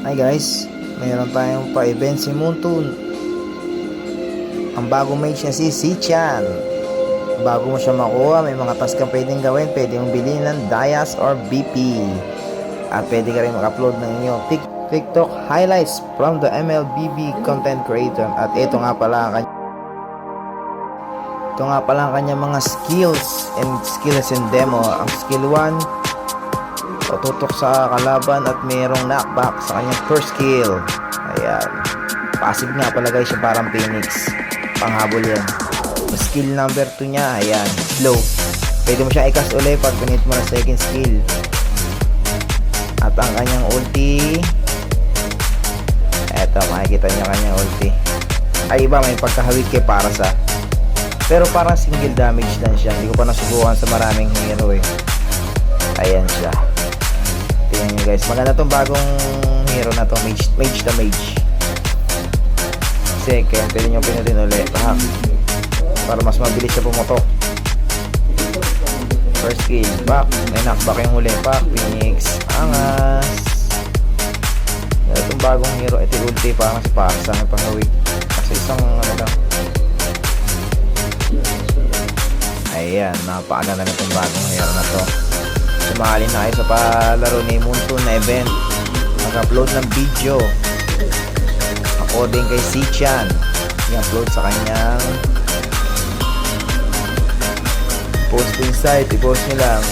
Hi guys, mayroon tayong pa-event si Moontoon. Ang bagong mage niya si Sichan. Bago mo siya makuha, may mga task kang pwedeng gawin. Pwede mong bilhin ng Dias or BP. At pwede ka rin mag-upload ng inyong TikTok highlights from the MLBB content creator. At ito nga pala ang kanyang mga skills and demo. Ang skill 1, tutok sa kalaban at mayroong knockback sa kanyang first skill. Ayan. Passive nga pala guys, yung parang Phoenix. Panghabol yan. Skill number 2 niya, ayan, slow. Pwede mo siya i-cast ulit pag pinit mo na second skill. At ang kanyang ulti, eto, makikita niyo kanyang ulti. Ay iba, may pagkahawig kay Parasa. Pero parang single damage lang siya. Hindi ko pa nasubukan sa maraming hero eh. Ayan siya. Tingnan nyo guys, maganda tong bagong hero na to, mage to mage. Second, pwede nyo pinutin ulit para mas mabilis siya pumotok. First skill, back, may knockback yung huli, back, Phoenix, angas. Itong bagong hero, ito yung ulti, parang si Parsa, may pangawig. Kasi isang ano lang. Ayan, napakaganda na itong bagong hero na to. Sumali na kayo sa palaro ni Moontoon na event. Mag-upload ng video according kay Sichan. I-upload sa kanyang posting site. I-post nyo lang.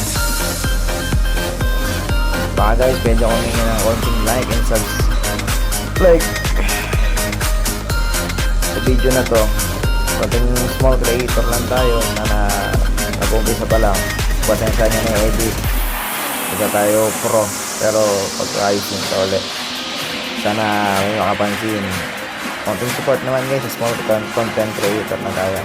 Baka guys, pwede ako ngayon ng konting like and subscribe sa video na to. Konting small creator lang tayo. Sana nag-umpisa pa lang. Pasensya nyo na edit. Hindi tayo pro, pero pag-ayos yun sa ulit. Sana may makapansin. Konting support naman guys sa small content creator na tayo.